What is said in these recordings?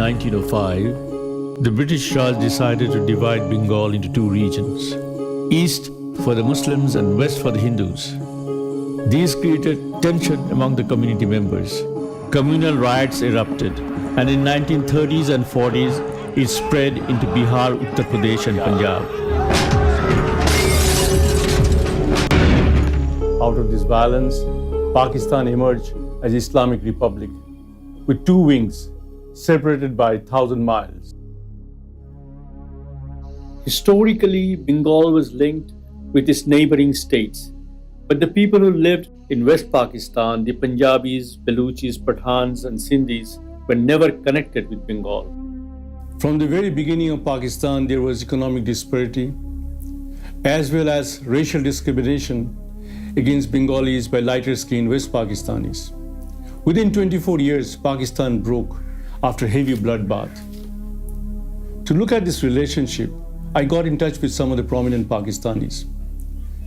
1905, the British Raj decided to divide Bengal into two regions, east for the Muslims and west for the Hindus. These created tension among the community members. Communal riots erupted, and in 1930s and 40s, it spread into Bihar, Uttar Pradesh and Punjab. Out of this violence, Pakistan emerged as Islamic Republic with two wings separated by 1,000 miles. Historically, Bengal was linked with its neighboring states, but the people who lived in West Pakistan, the Punjabis, Baluchis, Pathans and Sindhis, were never connected with Bengal. From the very beginning of Pakistan, there was economic disparity, as well as racial discrimination against Bengalis by lighter-skinned West Pakistanis. Within 24 years, Pakistan broke after a heavy bloodbath. To look at this relationship, I got in touch with some of the prominent Pakistanis.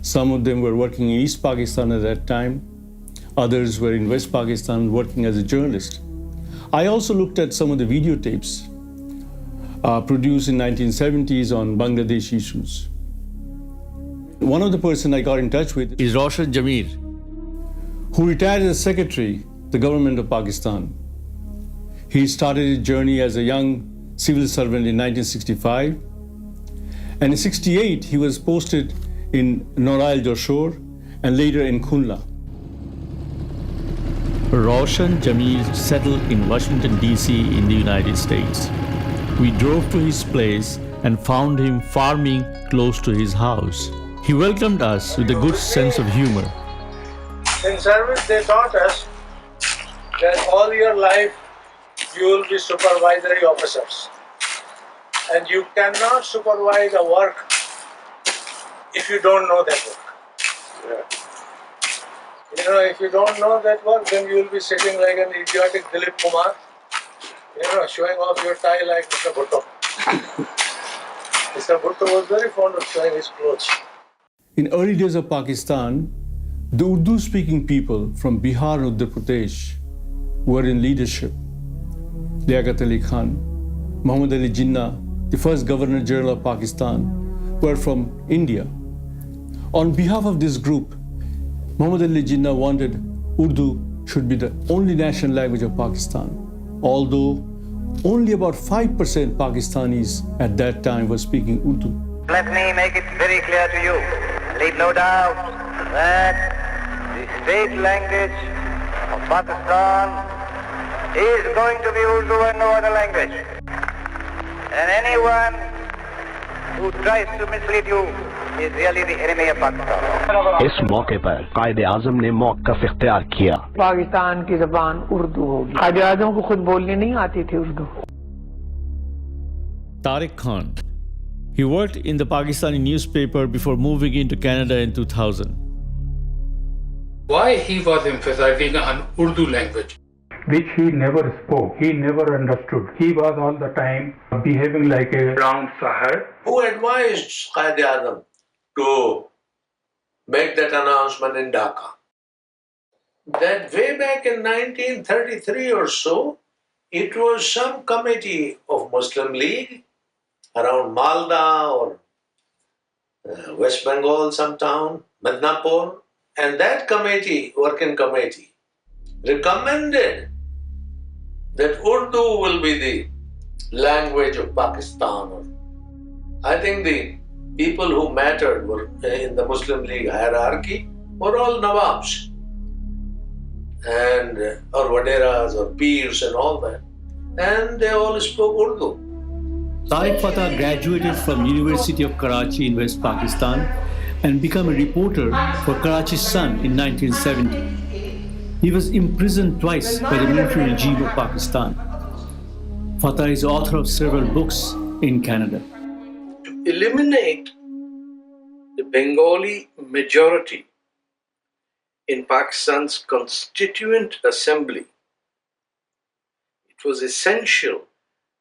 Some of them were working in East Pakistan at that time. Others were in West Pakistan working as a journalist. I also looked at some of the videotapes produced in 1970s on Bangladesh issues. One of the person I got in touch with is Roshan Jamir, who retired as secretary the government of Pakistan. He started his journey as a young civil servant in 1965, and in 68 he was posted in Norail Joshore and later in Khunla. Roshan Jamil settled in Washington, D.C. in the United States. We drove to his place and found him farming close to his house. He welcomed us with a good sense of humor. In service, they taught us that all your life you will be supervisory officers. And you cannot supervise a work if you don't know that work. You know, if you don't know that work, then you will be sitting like an idiotic Dilip Kumar, showing off your tie like Mr. Bhutto. Mr. Bhutto was very fond of showing his clothes. In early days of Pakistan, the Urdu-speaking people from Bihar and Uttar Pradesh were in leadership. Liaquat Ali Khan, Muhammad Ali Jinnah, the first Governor General of Pakistan, were from India. On behalf of this group, Muhammad Ali Jinnah wanted Urdu should be the only national language of Pakistan, although only about 5% Pakistanis at that time were speaking Urdu. Let me make it very clear to you, leave no doubt that the state language of Pakistan is going to be Urdu and no other language. And anyone who tries to mislead you is really the enemy of Pakistan. इस मौके पर कायदे-आज़म ने मौक़िफ़ इख्तियार किया। पाकिस्तान की ज़बान उर्दू होगी। कायदे-आज़म को खुद बोलनी नहीं आती थी Urdu. Tariq Khan. He worked in the Pakistani newspaper before moving into Canada in 2000. Why he was emphasizing on Urdu language? Which he never spoke, he never understood. He was all the time behaving like a brown sahar. Who advised Qaid-e-Azam to make that announcement in Dhaka? That way back in 1933 or so, it was some committee of Muslim League around Malda or West Bengal, some town, Midnapur, and that committee, working committee, recommended that Urdu will be the language of Pakistan. I think the people who mattered were in the Muslim League hierarchy were all Nawabs and or Waderas or Peers and all that, and they all spoke Urdu. Tariq Fatah graduated from University of Karachi in West Pakistan and became a reporter for Karachi Sun in 1970. He was imprisoned twice by the military regime of Pakistan. Fatah is author of several books in Canada. To eliminate the Bengali majority in Pakistan's Constituent Assembly, it was essential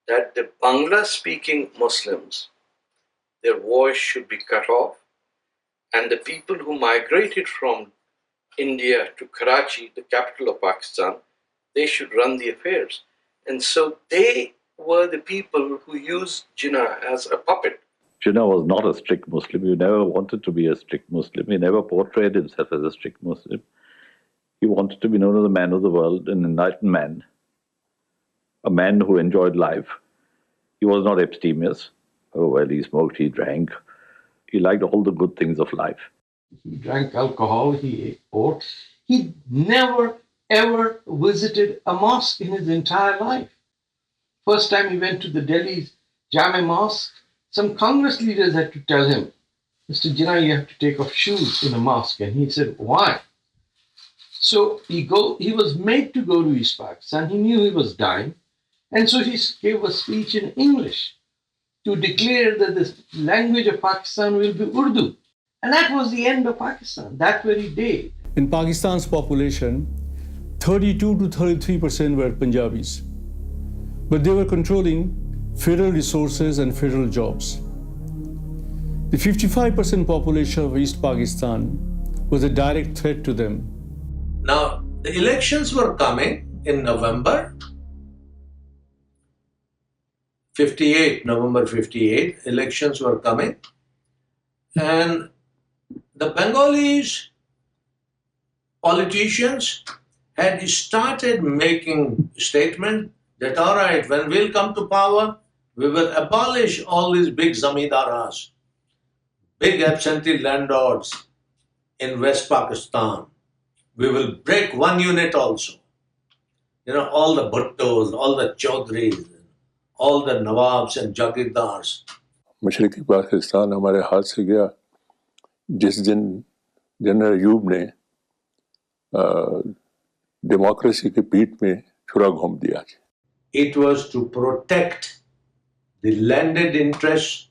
that the Bangla-speaking Muslims, their voice should be cut off, and the people who migrated from India to Karachi, the capital of Pakistan, they should run the affairs. And so they were the people who used Jinnah as a puppet. Jinnah was not a strict Muslim. He never wanted to be a strict Muslim. He never portrayed himself as a strict Muslim. He wanted to be known as a man of the world, an enlightened man, a man who enjoyed life. He was not abstemious. Oh, well, he smoked, he drank. He liked all the good things of life. He drank alcohol, he ate pork. He never, ever visited a mosque in his entire life. First time he went to the Delhi's Jama Mosque, some Congress leaders had to tell him, Mr. Jinnah, you have to take off shoes in a mosque. And he said, why? So he was made to go to East Pakistan. He knew he was dying. And so he gave a speech in English to declare that the language of Pakistan will be Urdu. And that was the end of Pakistan, that very day. In Pakistan's population, 32 to 33% were Punjabis, but they were controlling federal resources and federal jobs. The 55% population of East Pakistan was a direct threat to them. Now, the elections were coming in November 58, November 58, elections were coming, and the Bengalis politicians had started making statements that, all right, when we'll come to power, we will abolish all these big zamidaras, big absentee landlords in West Pakistan. We will break one unit also. You know, all the Bhuttos, all the Chowdhurys, all the Nawabs and Jagirdars. मशरक़ी Pakistan हमारे हाथ से गया जिस दिन general Ayub ने democracy के पीठ में छुरा घोंप दिया. It was to protect the landed interests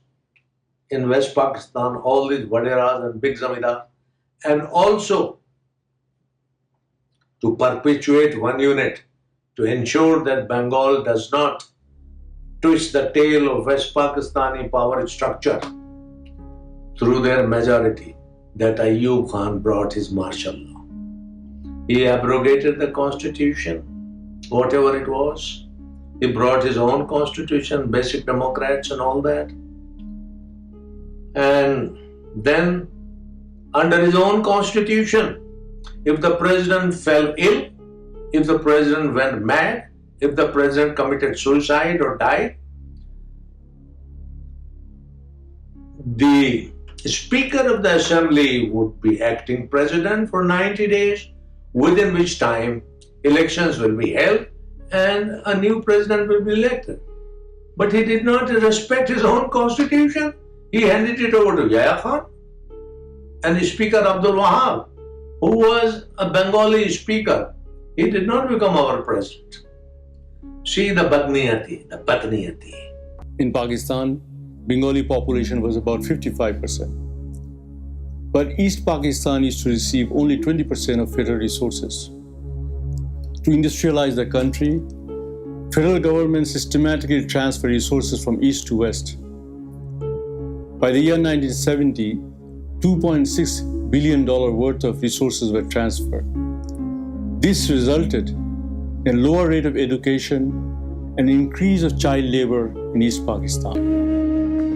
in West Pakistan, all these Waderas and big zamidar, and also to perpetuate one unit, to ensure that Bengal does not twist the tail of West Pakistani power structure through their majority, that Ayub Khan brought his martial law. He abrogated the constitution, whatever it was. He brought his own constitution, basic democrats and all that. And then, under his own constitution, if the president fell ill, if the president went mad, if the president committed suicide or died, the Speaker of the Assembly would be acting president for 90 days, within which time elections will be held and a new president will be elected. But he did not respect his own constitution. He handed it over to Yahya Khan and the Speaker Abdul Wahab, who was a Bengali speaker. He did not become our president. See the badniyati. In Pakistan, Bengali population was about 55%. But East Pakistan used to receive only 20% of federal resources. To industrialize the country, federal government systematically transferred resources from east to west. By the year 1970, $2.6 billion worth of resources were transferred. This resulted in a lower rate of education and an increase of child labor in East Pakistan.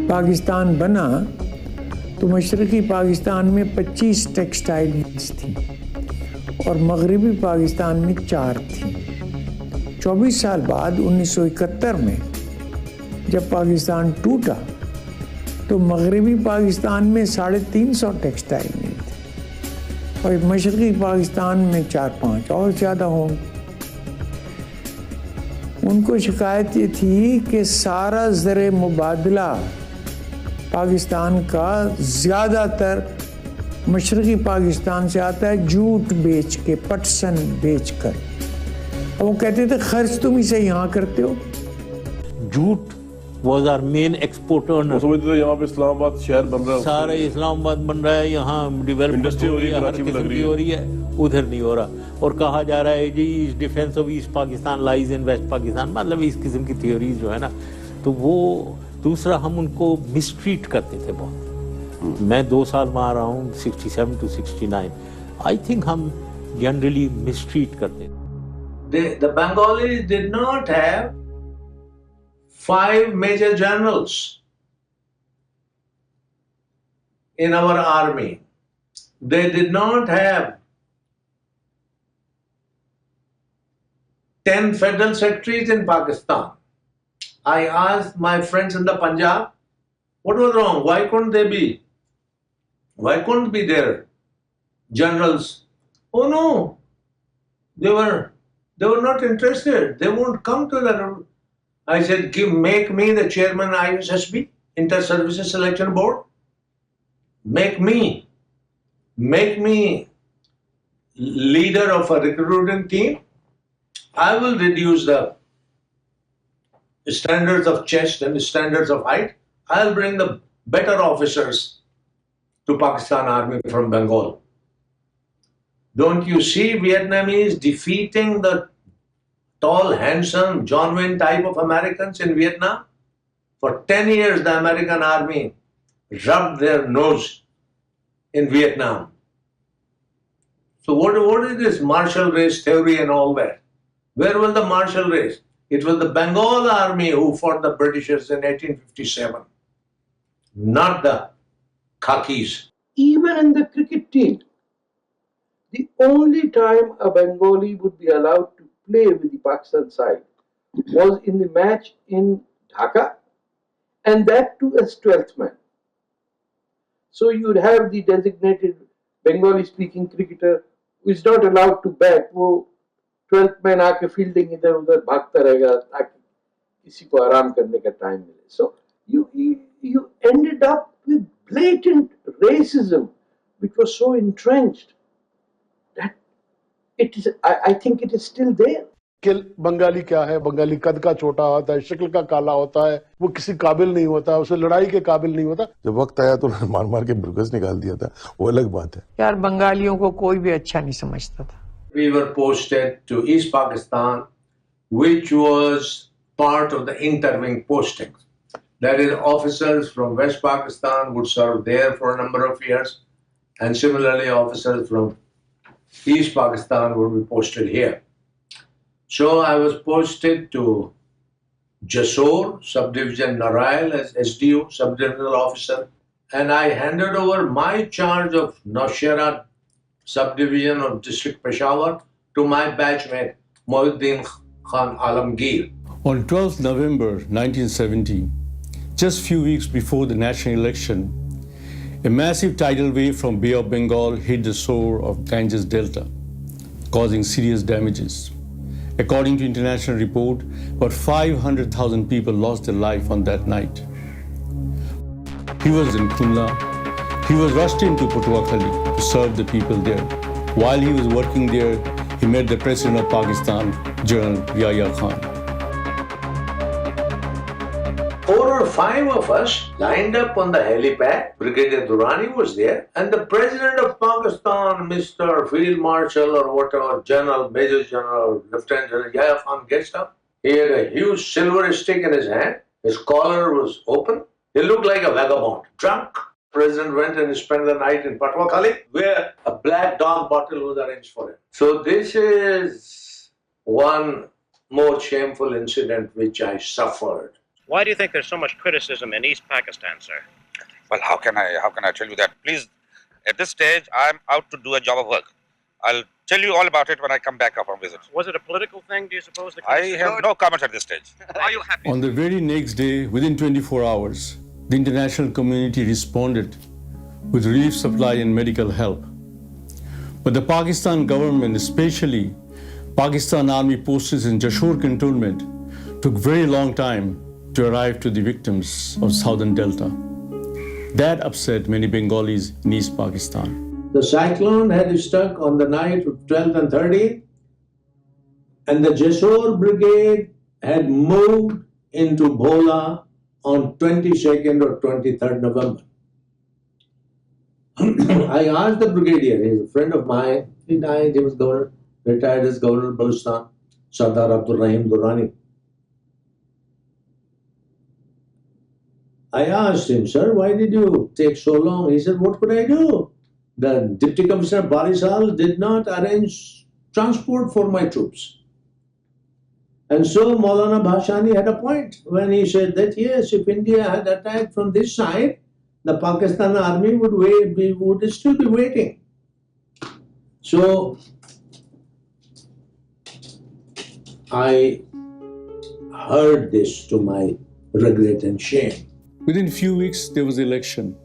Pakistan बना तो मशरक़ी पाकिस्तान में 25 textile mills थी और मगरबी पाकिस्तान में 4 थी. 24 साल बाद 1971 में जब पाकिस्तान टूटा तो मगरबी पाकिस्तान में 350 टेक्सटाइल मिल थे और मशरक़ी पाकिस्तान में 4-5 और ज़्यादा होंगे. उनको शिकायत ये थी कि सारा ज़र मुबादला पाकिस्तान का ज़्यादातर मशरक़ी पाकिस्तान से आता है जूट बेच के, पटसन बेच कर. वो कहते थे खर्च तुम इसे यहाँ करते हो. Jute was our main export earner. यहाँ पे इस्लामाबाद शहर बन रहा है, सारा इस्लामाबाद बन रहा है, यहाँ डेवलपमेंट हो रही है, हर किस्म की हो रही है, उधर नहीं हो रहा. और कहा जा रहा है जी defence of east Pakistan lies in west Pakistan, मतलब इस किस्म की थ्योरीज जो है ना, तो वो दूसरा हम उनको मिसट्रीट करते थे बहुत. मैं 2 साल में आ रहा हूँ 67 to 69. आई थिंक हम जनरली मिसट्रीट करते थे. The Bengalis did not have 5 major generals in our army. They did not have 10 federal secretaries in Pakistan. I asked my friends in the Punjab, what was wrong? Why couldn't they be? Why couldn't be there generals? Oh no, they were not interested. They won't come to that. I said, make me the chairman of ISSB, Inter-Services Selection Board. Make me leader of a recruiting team. I will reduce the standards of chest and the standards of height. I'll bring the better officers to Pakistan Army from Bengal. Don't you see Vietnamese defeating the tall, handsome, John Wayne type of Americans in Vietnam? For 10 years, the American Army rubbed their nose in Vietnam. So what is this martial race theory and all that? Where was the martial race? It was the Bengal Army who fought the Britishers in 1857, not the Khakis. Even in the cricket team, the only time a Bengali would be allowed to play with the Pakistan side was in the match in Dhaka, and that too as 12th man. So you would have the designated Bengali-speaking cricketer who is not allowed to bat. वो 12th man आके fielding इधर उधर भागता रहेगा ताकि किसी को आराम करने का time मिले. So you ended up with blatant racism, which was so entrenched that it is. I think it is still there. कि बंगाली क्या है, बंगाली कद का छोटा होता है, शक्ल का काला होता है, वो किसी काबिल नहीं होता, उसे लड़ाई के काबिल नहीं होता. जब वक्त आया तो मार मार के बुर्गस निकाल दिया था, वो अलग बात है. यार बंगालियों को कोई भी अच्छा नहीं समझता था. We were posted to East Pakistan, which was part of the interwing postings. That is, officers from West Pakistan would serve there for a number of years, and similarly officers from East Pakistan would be posted here. So I was posted to Jasor, subdivision Narail as SDO, subdivisional officer, and I handed over my charge of Naushera subdivision of district Peshawar to my batchmate Mohiuddin Khan Alamgir. On 12th November 1970, just few weeks before the national election, a massive tidal wave from Bay of Bengal hit the shore of Ganges Delta, causing serious damages. According to international report, about 500,000 people lost their life on that night. He was in Kumla. He was rushed into Patuakhali to serve the people there. While he was working there, he met the President of Pakistan, General Yahya Khan. 4 or 5 of us lined up on the helipad. Brigadier Durrani was there, and the President of Pakistan, Mr. Field Marshal or whatever, General, Major General, Lieutenant General Yahya Khan gets up. He had a huge silver stick in his hand. His collar was open. He looked like a vagabond, drunk. The President went and spent the night in Patuakhali, where a black dog bottle was arranged for him. So this is one more shameful incident which I suffered. Why do you think there's so much criticism in East Pakistan, sir? Well, how can I tell you that? Please, at this stage, I'm out to do a job of work. I'll tell you all about it when I come back from visit. Was it a political thing, do you suppose? I have no comment at this stage. Are you happy? On the very next day, within 24 hours, the international community responded with relief supply and medical help. But the Pakistan government, especially Pakistan Army posted in Jasor cantonment, took very long time to arrive to the victims of Southern Delta. That upset many Bengalis in East Pakistan. The cyclone had struck on the night of 12th and 13th, and the Jasor Brigade had moved into Bhola on 22nd or 23rd November. I asked the brigadier, he's a friend of mine, he died, he was governor, retired as Governor of Balochistan, Sardar Abdul Rahim Durrani. I asked him, sir, why did you take so long? He said, what could I do? The Deputy Commissioner Barisal did not arrange transport for my troops. And so Maulana Bhashani had a point when he said that yes, if India had attacked from this side, the Pakistan army would still be waiting. So I heard this to my regret and shame. Within few weeks, there was election.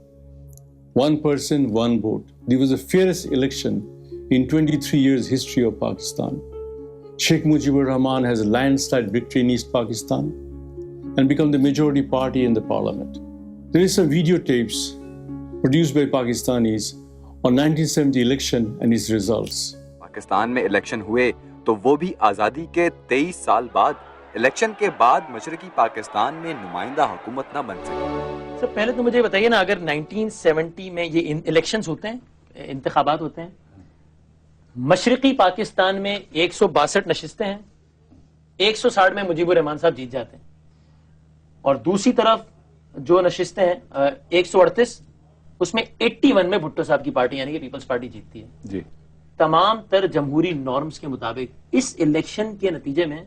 One person, one vote. There was the fairest election in 23 years history of Pakistan. Sheikh Mujib-ur-Rahman has a landslide victory in East Pakistan and become the majority party in the parliament. There is some videotapes produced by Pakistanis on 1970 election and its results. Pakistan में election हुए तो वो भी आज़ादी के 23 साल बाद election के बाद मशरकी पाकिस्तान में नुमाइंदा हुकूमत ना बन सकी। सर पहले तो मुझे बताइए ना, अगर 1970 में ये इलेक्शंस होते हैं, इंतखाबात होते हैं, मशरकी पाकिस्तान में 162 नशिस्तें हैं, 160 में मुजीबुर-रहमान साहब जीत जाते हैं, और दूसरी तरफ जो नशिस्तें हैं 138, उसमें 81 में भुट्टो साहब की पार्टी यानी कि पीपल्स पार्टी जीतती है जी। तमाम तर जमहूरी नॉर्म्स के मुताबिक इस इलेक्शन के नतीजे में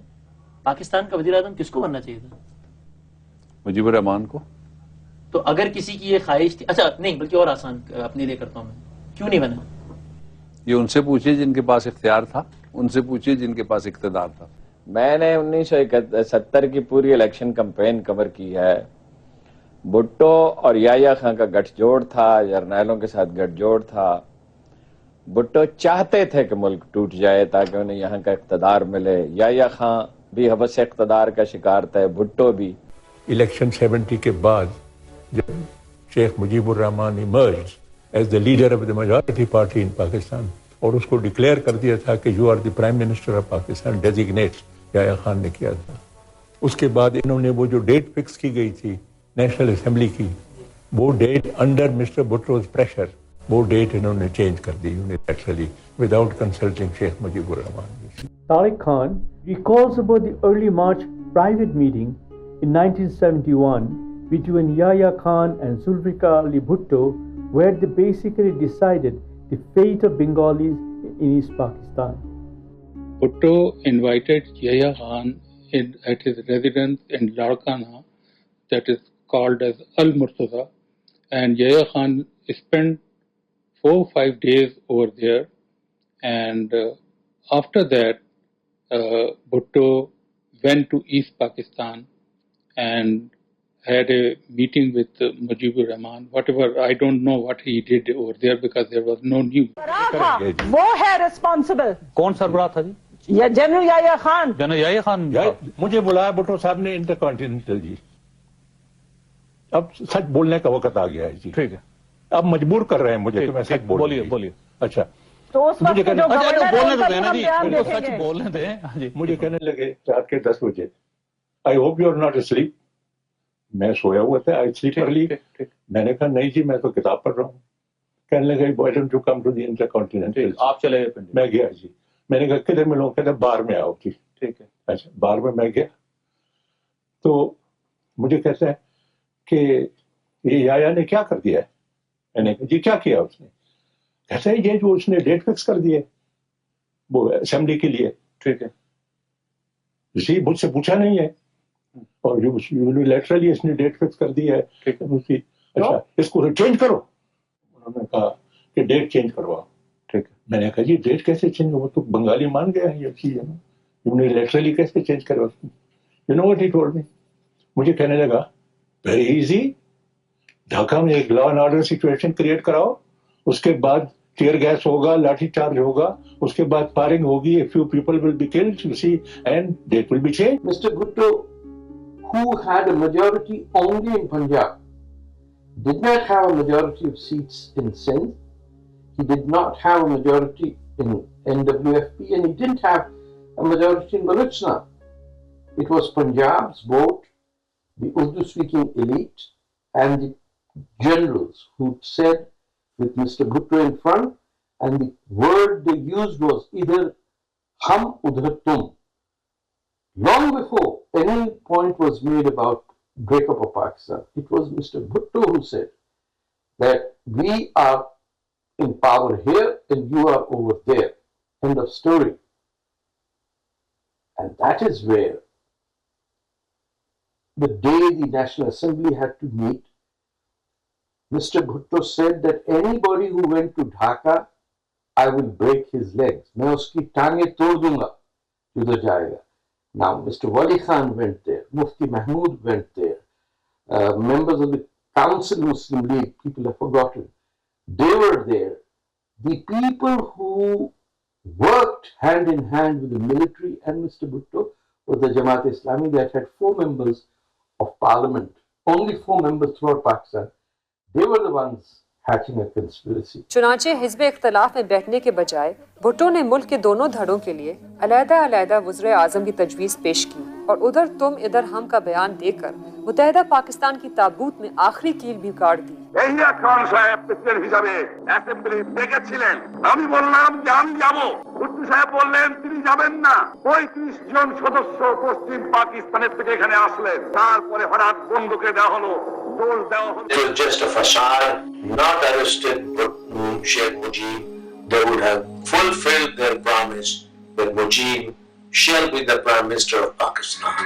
पाकिस्तान का वजीर आज़म किसको बनना चाहिए था? मुजीबुर-रहमान को। तो अगर किसी की ये ख्वाहिश थी, अच्छा नहीं बल्कि और आसान अपने लिए करता हूं मैं, क्यों नहीं बना? ये उनसे पूछिए जिनके पास इख्तियार था, उनसे पूछिए जिनके पास इख्तिदार था। मैंने 1970 की पूरी इलेक्शन कैंपेन कवर की है। भुट्टो और याया खान का गठजोड़ था, जर्नैलों के साथ गठजोड़ था। भुट्टो चाहते थे कि मुल्क टूट जाए ताकि उन्हें यहाँ का इख्तिदार मिले। याया खान भी हवस इख्तिदार का शिकार था, भुट्टो भी। इलेक्शन 70 के बाद जब Sheikh Mujibur Rahman emerged as the leader of the majority party in Pakistan और उसको डिक्लेयर कर दिया था कि you are the prime minister of Pakistan, designate Yahya Khan ने किया था। उसके बाद इन्होंने वो जो डेट फिक्स की गई थी नेशनल असेंबली की, वो date under mister Bhutto's pressure, वो डेट इन्होंने चेंज कर दी unilaterally without consulting Sheikh Mujibur Rahman. Tariq Khan recalls about the early March private meeting in 1971 between Yahya Khan and Zulfikar Ali Bhutto, where they basically decided the fate of Bengalis in East Pakistan. Bhutto invited Yahya Khan at his residence in Larkana, that is called as Al-Murtaza, and Yahya Khan spent 4 or 5 days over there, and after that Bhutto went to East Pakistan and had a meeting with Mujibur-Rahman. Whatever, I don't know what he did over there because there was no news. वो है responsible. कौन सरबराह था जी? ये general याया Khan. General याया खान मुझे बुलाया भुट्टो साहब ने intercontinental जी। अब सच बोलने का वक्त आ गया है जी। ठीक है, अब मजबूर कर रहे हैं मुझे कि मैं सच बोलूं। बोलिए बोलिए। अच्छा तो उस वक्त जो बोलने तो देना जी, उनको सच बोलने दें। मुझे कहने लगे रात के 10 बजे, I hope you are not asleep. मैं सोया हुआ था, आई स्लीप अर्ली। मैंने कहा नहीं जी, मैं तो किताब पढ़ रहा हूँ। कहने लगे why don't you come to the InterContinental. आप चले गए? मैं गया जी। मैंने कहा किधर मिलूं? कहते बार में आओ जी। ठीक है। अच्छा, बार में मैं गया तो मुझे कहता है कि ये याया ने क्या कर दिया है। मैंने कहा जी क्या किया उसने? कहता है ये जो उसने डेट फिक्स कर दी है वो असेंबली के लिए। ठीक है जी, मुझसे पूछा नहीं है और यूनिलैटरली इसने डेट फिक्स कर दी है। ठीक है उसकी। अच्छा इसको चेंज करो। उन्होंने कहा कि डेट चेंज करवाओ। ठीक है। मैंने कहा जी डेट कैसे चेंज हो, तो बंगाली मान गया है ये चीज है ना, यूनिलैटरली कैसे चेंज करो। You know what he told me, मुझे कहने लगा वेरी इजी, ढाका में एक law and order situation create कराओ, उसके बाद टीयर गैस होगा, लाठी चार्ज होगा, उसके बाद फायरिंग होगी, a few people will be killed, you see, and date will be changed. Mr. Bhutto, who had a majority only in Punjab, did not have a majority of seats in Sindh. He did not have a majority in NWFP, and he didn't have a majority in Balochistan. It was Punjab's vote, the Urdu-speaking elite, and the generals who said, with Mr. Bhutto in front, and the word they used was either hum udhar tum. Long before any point was made about breakup of Pakistan, it was Mr. Bhutto who said that we are in power here and you are over there. End of story. And that is where the day the National Assembly had to meet, Mr. Bhutto said that anybody who went to Dhaka, I will break his legs. मैं उसकी टांगे तोड़ दूंगा जिधर जाएगा. Now, Mr. Wali Khan went there, Mufti Mahmood went there, members of the Council Muslim League, people have forgotten, they were there. The people who worked hand in hand with the military and Mr. Bhutto was the Jamaat-e-Islami that had 4 members of parliament, only 4 members throughout Pakistan. They were the ones hatching a conspiracy. चुनाचे हिज़्ब इख्तलाफ में बैठने के बजाय भुट्टो ने मुल्क के दोनों धड़ों के लिए अलहदा-अलहदा वज़ीर आज़म की तजवीज़ पेश की और उधर तुम इधर हम का बयान देकर मुत्तहिदा पाकिस्तान की ताबूत में आखिरी कील भी गाड़ दी। यही खान साहब प्रेसिडेंट हिसाबे असेंबली ডেকেছিলেন আমি বললাম যে আমি যাব ভুট্টো সাহেব বললেন তিনি যাবেন না 35 জন সদস্য পশ্চিম পাকিস্তানের থেকে এখানে আসলেন তারপরে হঠাৎ বন্দুকে দেওয়া হলো দোষ দেওয়া হলো It was just a facade, not arrested Sheikh Mujib. They would have fulfilled their promise that Mujib shall be the Prime Minister of Pakistan.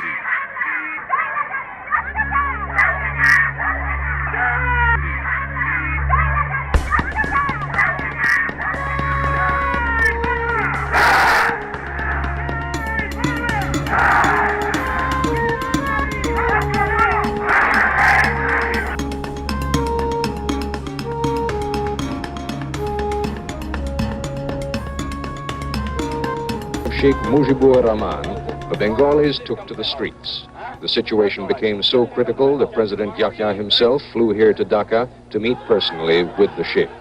Sheikh Mujib-ur-Rahman, the Bengalis took to the streets. The situation became so critical that President Yahya himself flew here to Dhaka to meet personally with the Sheikh.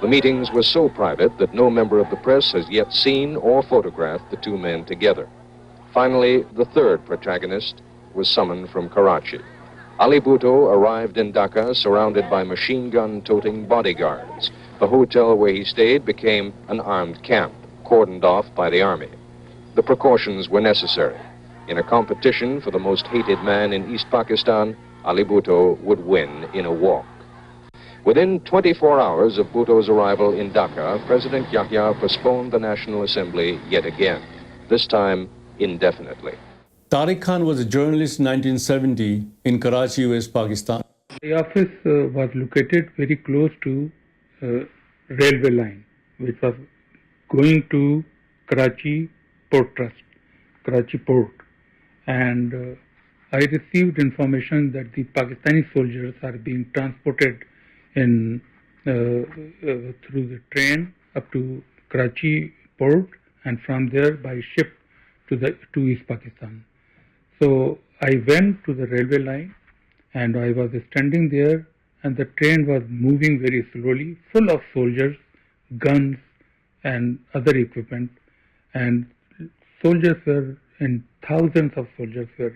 The meetings were so private that no member of the press has yet seen or photographed the 2 men together. Finally, the 3rd protagonist was summoned from Karachi. Ali Bhutto arrived in Dhaka surrounded by machine gun-toting bodyguards. The hotel where he stayed became an armed camp, cordoned off by the army. The precautions were necessary. In a competition for the most hated man in East Pakistan, Ali Bhutto would win in a walk. Within 24 hours of Bhutto's arrival in Dhaka, President Yahya postponed the National Assembly yet again, this time indefinitely. Tariq Khan was a journalist in 1970 in Karachi, West Pakistan. The office was located very close to railway line, which was going to Karachi Port Trust, Karachi Port, and I received information that the Pakistani soldiers are being transported in through the train up to Karachi Port, and from there by ship to East Pakistan. So I went to the railway line, and I was standing there, and the train was moving very slowly, full of soldiers, guns, and other equipment, and soldiers were in thousands of soldiers were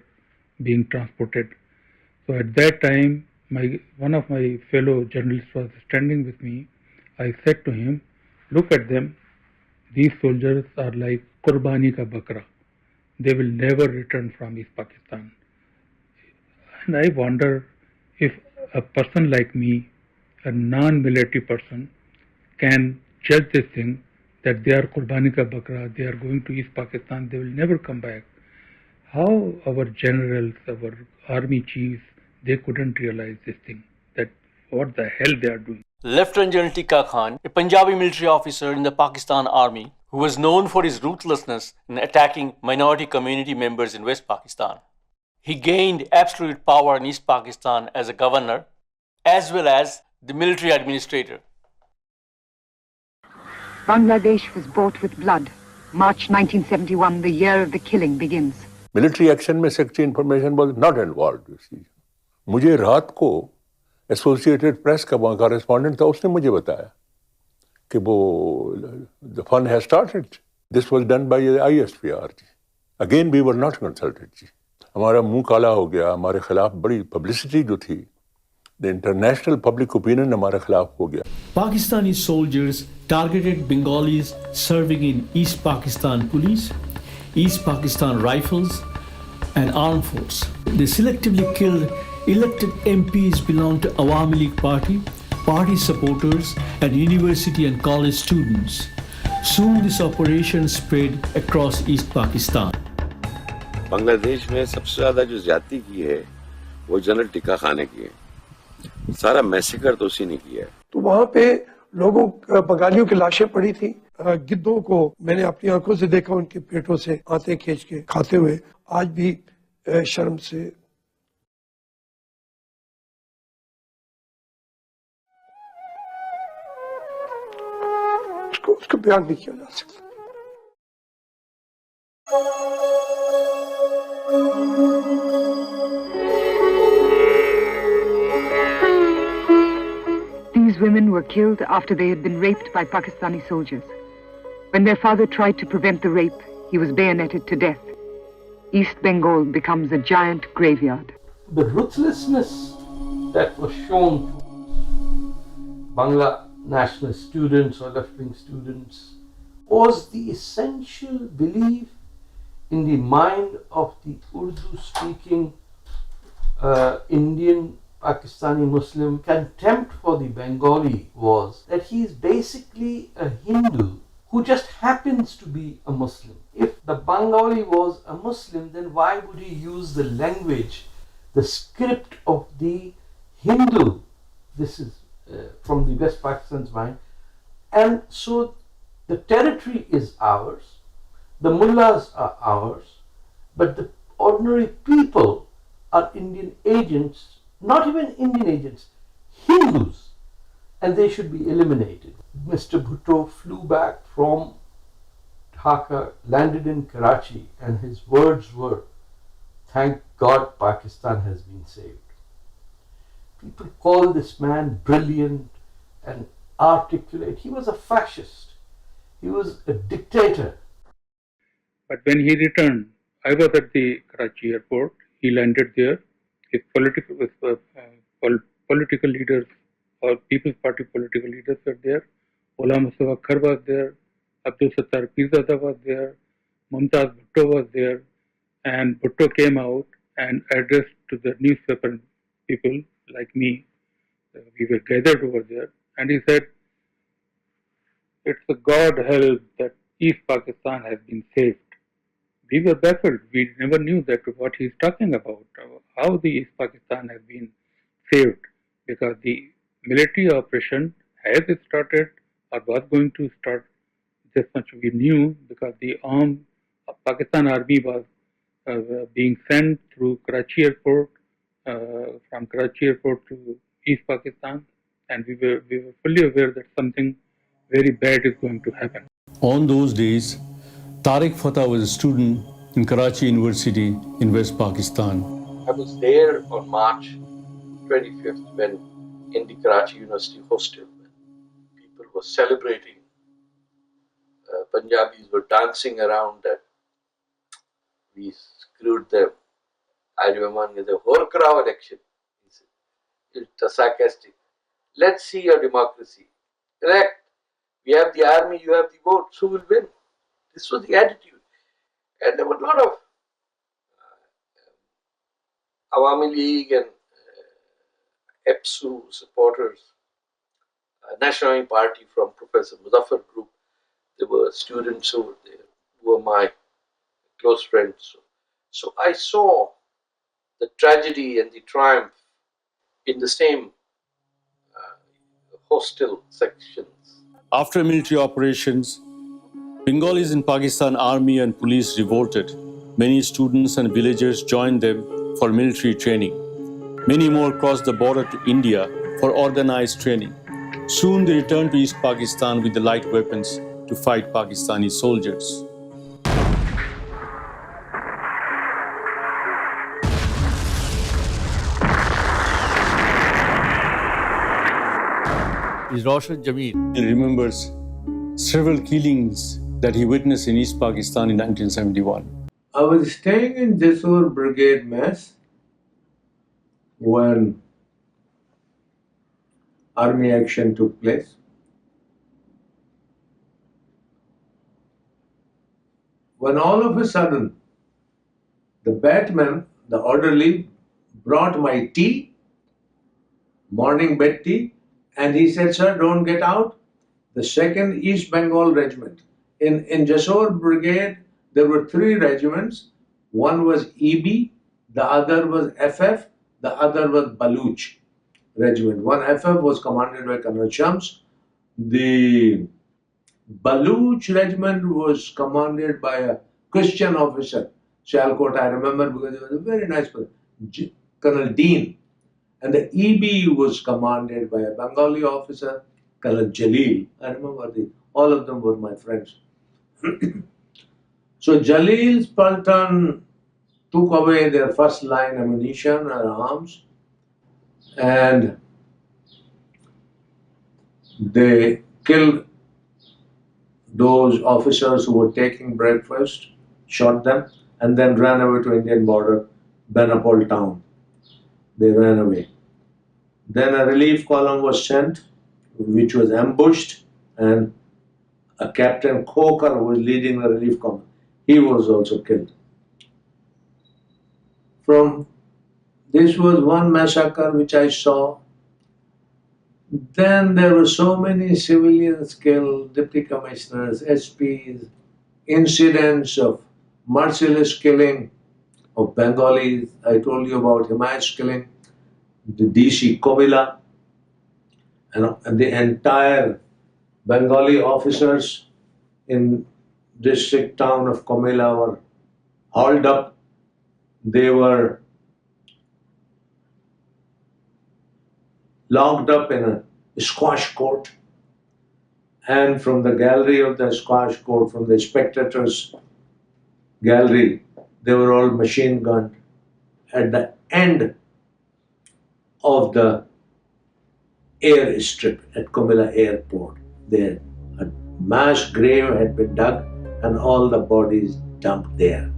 being transported. So at that time, one of my fellow journalists was standing with me. I said to him, "Look at them. These soldiers are like Qurbani ka bakra. They will never return from East Pakistan." And I wonder if a person like me, a non-military person, can judge this thing, that they are Qurbani ka bakra, they are going to East Pakistan, they will never come back. How our generals, our army chiefs, they couldn't realize this thing, that what the hell they are doing. Lieutenant General Tika Khan, a Punjabi military officer in the Pakistan Army, who was known for his ruthlessness in attacking minority community members in West Pakistan. He gained absolute power in East Pakistan as a governor, as well as the military administrator. Bangladesh was bought with blood. March 1971, the year of the killing begins. Military action में secretary information was not involved. मुझे रात को Associated Press का वहाँ correspondent था, उसने मुझे बताया कि वो the fun has started. This was done by ISPR. Again, we were not consulted. हमारा मुंह काला हो गया, हमारे खिलाफ बड़ी publicity जो थी, the international public opinion हमारे खिलाफ हो गया. Pakistani soldiers targeted Bengalis serving in East Pakistan Police, East Pakistan Rifles, and Armed Force. They selectively killed elected MPs belonging to Awami League Party, party supporters, and university and college students. Soon this operation spread across East Pakistan. Bangladesh में सबसे ज्यादा जो ज्यादती की है वो general tikka खाने की है। सारा मैसेकर तो उसी ने किया है। तो वहां पे लोगों बंगालियों की लाशें पड़ी थी। गिद्धों को मैंने अपनी आंखों से देखा, उनके पेटों से आंतें खींच के खाते हुए। आज भी शर्म से उसको बयान नहीं किया जा सकता। These women were killed after they had been raped by Pakistani soldiers. When their father tried to prevent the rape, he was bayoneted to death. East Bengal becomes a giant graveyard. The ruthlessness that was shown to Bangla nationalist students or left-wing students was the essential belief in the mind of the Urdu-speaking Indian Pakistani Muslim. Contempt for the Bengali was that he is basically a Hindu who just happens to be a Muslim. If the Bengali was a Muslim, then why would he use the language, the script of the Hindu? This is from the West Pakistan's mind. And so the territory is ours, the mullahs are ours, but the ordinary people are Indian agents, not even Indian agents, Hindus, and they should be eliminated. Mr. Bhutto flew back from Dhaka, landed in Karachi, and his words were, "Thank God Pakistan has been saved." People call this man brilliant and articulate. He was a fascist. He was a dictator. But when he returned, I was at the Karachi airport. He landed there. His political leaders or People's Party political leaders were there. Ghulam Mustafa Khar was there. Abdul Sattar Pirzada was there. Mumtaz Bhutto was there. And Bhutto came out and addressed to the newspaper people like me. We were gathered over there. And he said, "It's a God help that East Pakistan has been saved." We were baffled. We never knew that what he's talking about, how the East Pakistan has been saved, because the military operation has started or was going to start. This much we knew because the armed Pakistan army was being sent through Karachi airport, from Karachi airport to East Pakistan, and we were fully aware that something very bad is going to happen. On those days, Tariq Fatah was a student in Karachi University in West Pakistan. I was there on March 25th when in the Karachi University hostel, when people were celebrating. Punjabis were dancing around that we screwed them. I remember the Horkrao election. It's sarcastic. Let's see your democracy. Correct. We have the army, you have the votes. Who will win? This was the attitude. And there were a lot of Awami League and EPSU supporters, National Army Party from Professor Muzaffar Group. There were students who were there, who were my close friends. So I saw the tragedy and the triumph in the same hostel sections. After military operations, Bengalis in Pakistan army and police revolted. Many students and villagers joined them for military training. Many more crossed the border to India for organized training. Soon they returned to East Pakistan with the light weapons to fight Pakistani soldiers. Is Roshan Jameel. He remembers several killings that he witnessed in East Pakistan in 1971. I was staying in Jessore Brigade Mess when army action took place. When all of a sudden the batman, the orderly, brought my tea, morning bed tea, and he said, "Sir, don't get out." The 2nd East Bengal Regiment. In Jessore Brigade, there were 3 regiments. One was EB, the other was FF, the other was Baluch regiment. One FF was commanded by Colonel Shams. The Baluch regiment was commanded by a Christian officer, Sialkot, I remember because he was a very nice person, Colonel Dean. And the EB was commanded by a Bengali officer, Colonel Jalil. I remember all of them were my friends. So Jalil's platoon took away their first line ammunition and arms, and they killed those officers who were taking breakfast, shot them, and then ran away to Indian border, Benapole town. They ran away. Then a relief column was sent, which was ambushed, and a Captain Coker who was leading the relief column, he was also killed. This was one massacre which I saw. Then there were so many civilians killed, deputy commissioners, SPs, incidents of merciless killing of Bengalis. I told you about Himayat's killing, the DC Komila, and the entire Bengali officers in district town of Komila were hauled up. They were locked up in a squash court, and from the gallery of the squash court, from the spectators' gallery, they were all machine gunned. At the end of the airstrip at Komila airport, there a mass grave had been dug and all the bodies dumped there.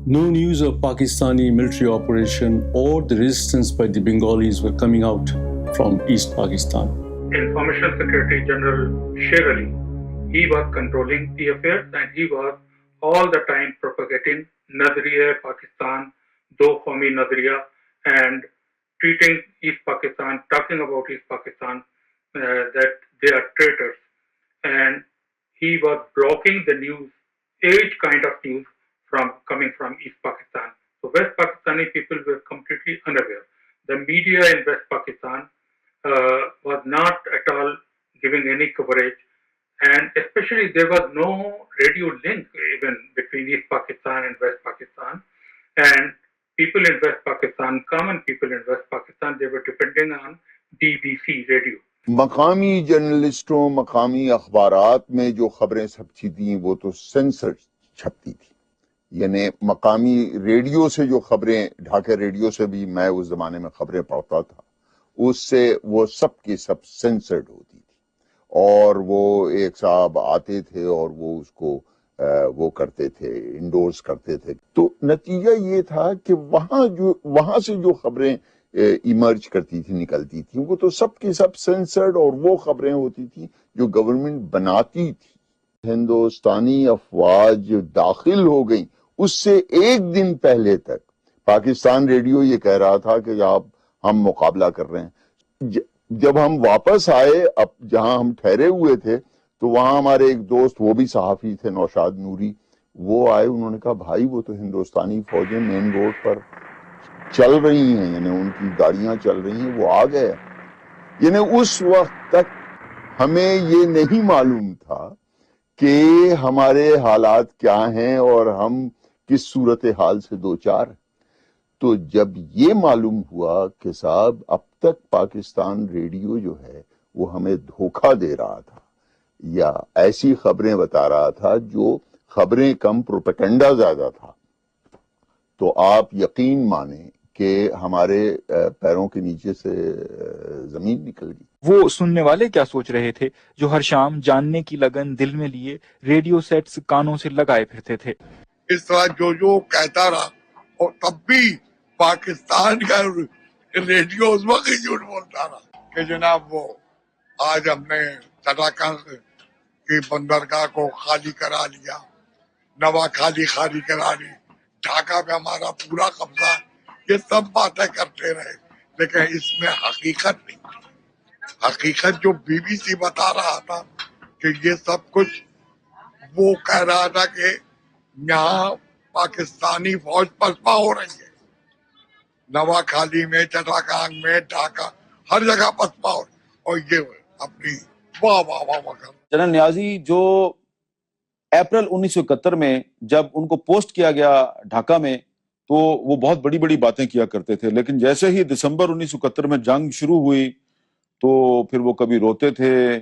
No news of Pakistani military operation or the resistance by the Bengalis were coming out from East Pakistan. Information Secretary General Sher Ali, he was controlling the affairs and he was all the time propagating Nazariya Pakistan, Do Qawmi Nazariya, and treating East Pakistan, talking about East Pakistan, that they are traitors. And he was blocking the news, each kind of news coming from East Pakistan. So West Pakistani people were completely unaware. The media in West Pakistan was not at all giving any coverage, and especially there was no radio link even between East Pakistan and West Pakistan. And people in West Pakistan, common people in West Pakistan, they were depending on BBC radio. मकामी जर्नलिस्टों, मकामी अखबारात में जो खबरें छपती थी वो तो sensor छपती थी, यानी मकामी रेडियो से जो खबरें, ढाका रेडियो से भी मैं उस जमाने में खबरें पढ़ता था, उससे वो सब की सब सेंसर्ड होती थी, और वो एक साहब आते थे और वो उसको वो करते थे, इंडोर्स करते थे। तो नतीजा ये था कि वहां से जो खबरें इमर्ज करती थी, निकलती थी, वो तो सब की सब सेंसर्ड, और वो खबरें होती थी जो गवर्नमेंट बनाती थी। हिंदुस्तानी अफवाज जो दाखिल हो गई, उससे एक दिन पहले तक पाकिस्तान रेडियो ये कह रहा था कि आप हम मुकाबला कर रहे हैं। जब हम वापस आए, अब जहां हम ठहरे हुए थे, तो वहां हमारे एक दोस्त, वो भी सहाफी थे, नौशाद नूरी, वो आए, उन्होंने कहा भाई वो तो हिंदुस्तानी फौजें मेन रोड पर चल रही हैं, यानी उनकी गाड़ियां चल रही हैं, वो आ गए। यानी उस वक्त तक हमें ये नहीं मालूम था कि हमारे हालात क्या हैं और हम किस सूरत हाल से दो चार। तो जब ये मालूम हुआ कि साहब अब तक पाकिस्तान रेडियो जो है वो हमें धोखा दे रहा था या ऐसी खबरें बता रहा था जो खबरें कम, प्रोपेगेंडा ज्यादा था, तो आप यकीन माने कि हमारे पैरों के नीचे से जमीन निकल गई। वो सुनने वाले क्या सोच रहे थे जो हर शाम जानने की लगन दिल में लिए रेडियो सेट्स कानों से लगाए फिरते थे। इस तरह जो कहता रहा, और तब भी पाकिस्तान का रेडियो उस वक्त ही झूठ बोलता रहा कि जनाब वो आज हमने तटाकन की बंदरगाह को खाली करा लिया, नवा खाली करा ली, ढाका पे हमारा पूरा कब्जा, ये सब बातें करते रहे, लेकिन इसमें हकीकत नहीं थी। हकीकत जो BBC बता रहा था कि ये सब कुछ, वो कह रहा था कि यहाँ पाकिस्तानी फौज पसपा हो रही है। नवाखाली में, चटाकांग में, ढाका, हर जगह पसपा हो रही है। और ये अपनी वाह वाह वाह वाह कर। जनरल न्याजी जो अप्रैल 1971 में जब उनको पोस्ट किया गया ढाका में, तो वो बहुत बड़ी बड़ी बातें किया करते थे, लेकिन जैसे ही दिसंबर 1971 में जंग शुरू हुई तो फिर वो कभी रोते थे,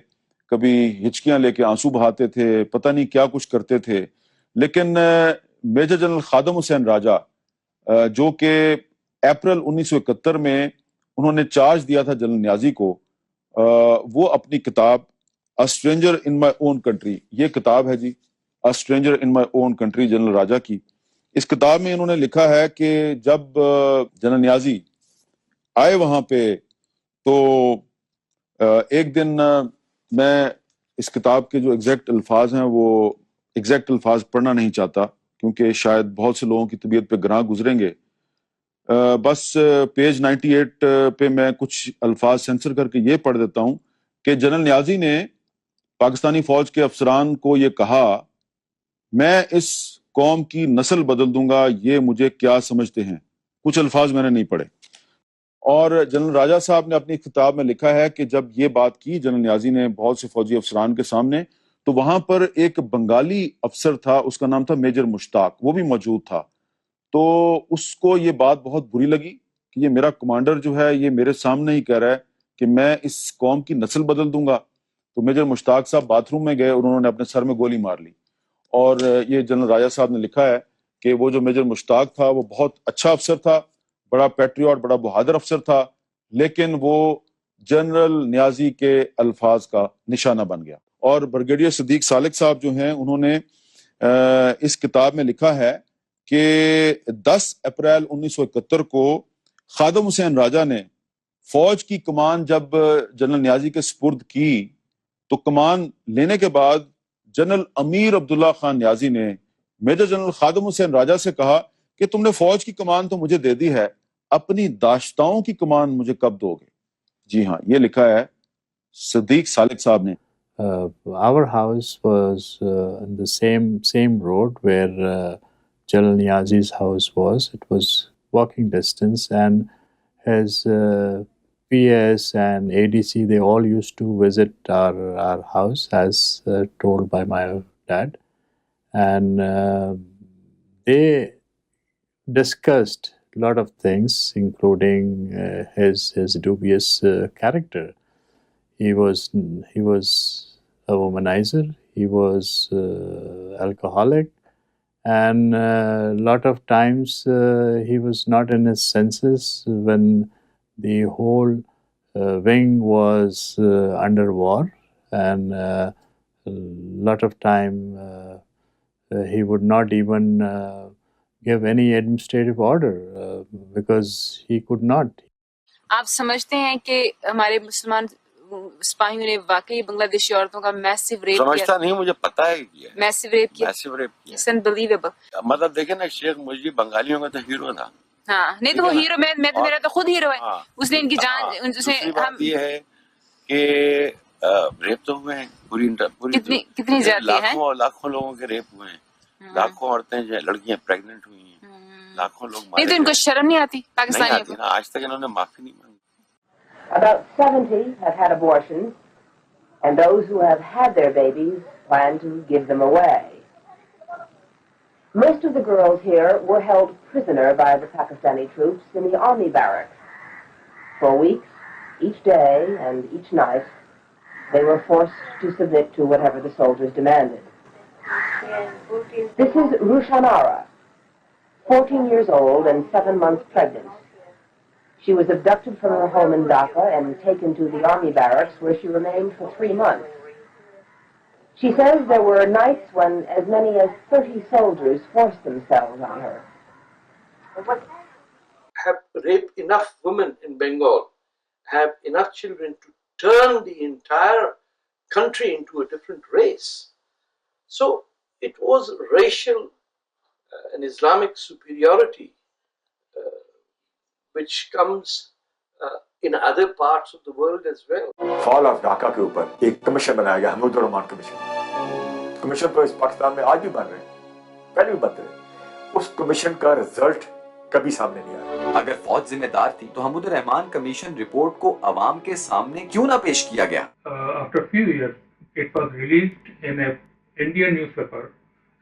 कभी हिचकियां लेके आंसू बहाते थे, पता नहीं क्या कुछ करते थे। लेकिन मेजर जनरल खादम हुसैन राजा जो कि अप्रैल 1971 में उन्होंने चार्ज दिया था जनरल न्याजी को, वो अपनी किताब a stranger in my own country, ये किताब है जी, a stranger in my own country, general Raja की। इस किताब में इन्होंने लिखा है कि जब जनरल न्याजी आए वहां पे तो एक दिन मैं इस किताब के जो एग्जैक्ट अल्फाज हैं वो एग्जैक्ट अल्फाज पढ़ना नहीं चाहता क्योंकि शायद बहुत से लोगों की तबीयत पे ग्रां गुजरेंगे। बस पेज 98 पे मैं कुछ अल्फाज सेंसर करके ये पढ़ देता हूं कि जनरल न्याजी ने पाकिस्तानी फौज के अफसरान को ये कहा, मैं इस कौम की नस्ल बदल दूंगा, ये मुझे क्या समझते हैं। कुछ अल्फाज मैंने नहीं पढ़े। और जनरल राजा साहब ने अपनी किताब में लिखा है कि जब ये बात की जनरल न्याजी ने बहुत से फौजी अफसरान के सामने, तो वहां पर एक बंगाली अफसर था, उसका नाम था मेजर मुश्ताक, वो भी मौजूद था। तो उसको ये बात बहुत बुरी लगी कि ये मेरा कमांडर जो है ये मेरे सामने ही कह रहा है कि मैं इस कौम की नस्ल बदल दूंगा। तो मेजर मुश्ताक साहब बाथरूम में गए और उन्होंने अपने सर में गोली मार ली। और ये जनरल राजा साहब ने लिखा है कि वो जो मेजर मुश्ताक था वो बहुत अच्छा अफसर था, बड़ा पैट्रियट, बड़ा बहादुर अफसर था, लेकिन वो जनरल न्याजी के अल्फाज का निशाना बन गया। और ब्रिगेडियर सिद्दीक सालिक साहब जो हैं उन्होंने इस किताब में लिखा है कि 10 अप्रैल 1971 को खादम हुसैन राजा ने फौज की कमान जब जनरल न्याजी के सुपुर्द की, तो कमान लेने के बाद जनरल अमीर अब्दुल्ला खान न्याजी ने मेजर जनरल खादम हुसैन राजा से कहा कि तुमने फौज की कमान तो मुझे दे दी है, अपनी दाश्ताओं की कमान मुझे कब दोगे। जी हाँ, ये लिखा है सिद्दीक सालिक साहब ने। Our house was in the same road where General Niazi's house was. It was walking distance, and his PS and ADC, they all used to visit our house as told by my dad, and they discussed a lot of things, including his dubious character. He was a womanizer. He was alcoholic, and a lot of times he was not in his senses when the whole wing was under war, and a lot of time he would not even give any administrative order because he could not. आप समझते हैं कि हमारे मुसलमान सिपाहियों ने वाकई बांग्लादेशी औरतों का मैसिव रेप किया? समझता नहीं, मुझे पता है कि मैसिव रेप किया। It's unbelievable. मतलब देखे ना, शेख मुजीब बंगालियों का तो हीरो था। हाँ, नहीं तो वो हीरो, मैं तो मेरा तो खुद हीरो है। उसने इनकी जान, उसने हम ये है कि रेप तो हुए हैं, कितनी जाती है, लाखों लोगों के रेप हुए हैं, लाखों औरतें जो लड़कियां प्रेग्नेंट हुई हैं, लाखों लोग नहीं तो इनको शर्म नहीं आती पाकिस्तानियों को? आज तक इन्होंने माफी नहीं मांगी। About 70 have had abortions, and those who have had their babies plan to give them away. Most of the girls here were held prisoner by the Pakistani troops in the army barracks. For weeks, each day and each night, they were forced to submit to whatever the soldiers demanded. This is Rushanara, 14 years old and 7 months pregnant. She was abducted from her home in Dhaka and taken to the army barracks where she remained for 3 months. She says there were nights when as many as 30 soldiers forced themselves on her. Have raped enough women in Bengal, have enough children to turn the entire country into a different race. So it was racial and Islamic superiority which comes in other parts of the world as well. Fall of Dhaka के ऊपर एक commission बनाया गया, महमूद-उर-रहमान commission. Commission तो इस पाकिस्तान में आज भी बन रहे हैं, पहले भी बनते रहे। उस कमीशन का रिजल्ट कभी सामने नहीं आया। अगर फौज जिम्मेदार थी तो हमूद-उर-रहमान कमीशन रिपोर्ट को अवाम के सामने क्यों ना पेश किया गया? After a few years, it was released in an Indian newspaper,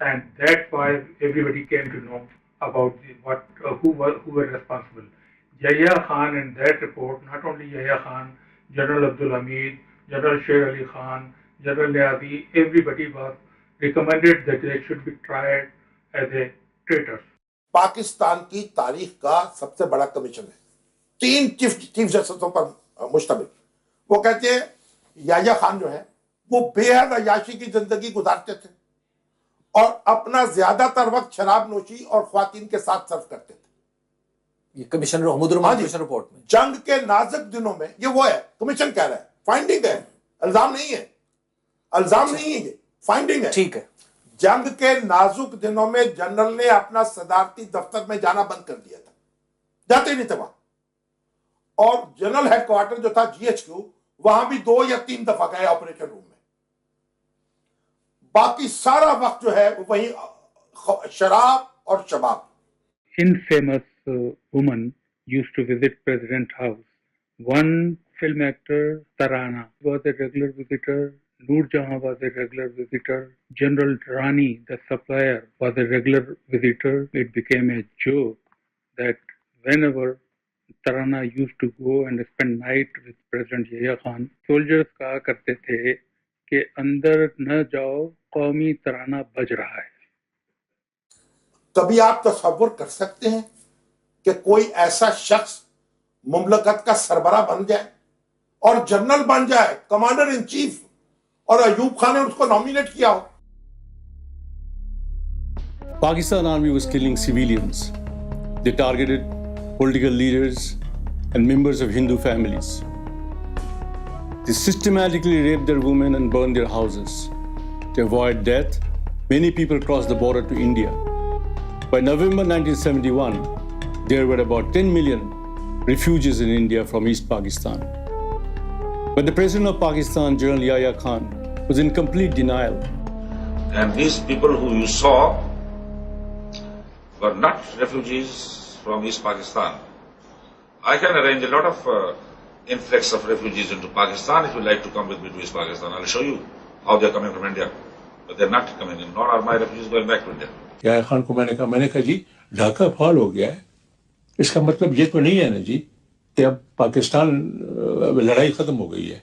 and that's why everybody came to know about who were responsible. Yahya Khan in that report, not only Yahya Khan, General Abdul Hamid, General Sher Ali Khan, General Niazi, everybody was recommended that they should be tried as a traitors. Pakistan की तारीख का सबसे बड़ा commission है, 3 chief जस्टिसों पर मुश्तमिल। वो कहते हैं याह्या खान जो है वो बेहद अयाशी की जिंदगी गुजारते थे और अपना ज्यादातर वक्त शराब नोशी और ख्वातीन के साथ सर्व करते थे। ये कमिश्नर रहमान कमीशन रिपोर्ट में जंग के नाजुक दिनों में, ये वो है कमीशन कह रहा है, फाइंडिंग है, इल्जाम नहीं है, इल्जाम नहीं है, ये फाइंडिंग है। ठीक है। जंग के नाजुक दिनों में जनरल ने अपना सदारती दफ्तर में जाना बंद कर दिया था, जाते नहीं थे वहां। और जनरल हेडक्वार्टर जो था GHQ, वहां भी 2 या 3 दफा गए ऑपरेशन रूम में। बाकी सारा वक्त जो है वो वही शराब और शबाब। Infamous woman used to visit President House. One film actor, Tarana, was a regular visitor. Noor Jahan was a regular visitor. General Rani, the supplier, was a regular visitor. It became a joke that whenever Tarana used to go and spend night with President Yahya Khan, soldiers कहा करते थे कि अंदर न जाओ, कौमी तराना बज रहा है। कभी आप तसव्वुर कर सकते हैं कि कोई ऐसा शख्स मुमलकत का सरबरा बन जाए और जनरल बन जाए, कमांडर इन चीफ, और अयूब खान ने उसको नॉमिनेट किया हो? Pakistan Army was killing civilians. They targeted political leaders and members of Hindu families. They systematically raped their women and burned their houses. To avoid death, many people crossed the border to India. By November 1971, there were about 10 million refugees in India from East Pakistan. But the President of Pakistan, General Yahya Khan, was in complete denial. And these people who you saw were not refugees from East Pakistan. I can arrange a lot of influx of refugees into Pakistan if you like to come with me to East Pakistan. I'll show you how they're coming from India. But they're not coming in, nor are my refugees going back to India. Yahya Khan को मैंने कहा जी ढाका फाल हो गया है, इसका मतलब ये तो नहीं है ना जी कि अब पाकिस्तान लड़ाई खत्म हो गई है।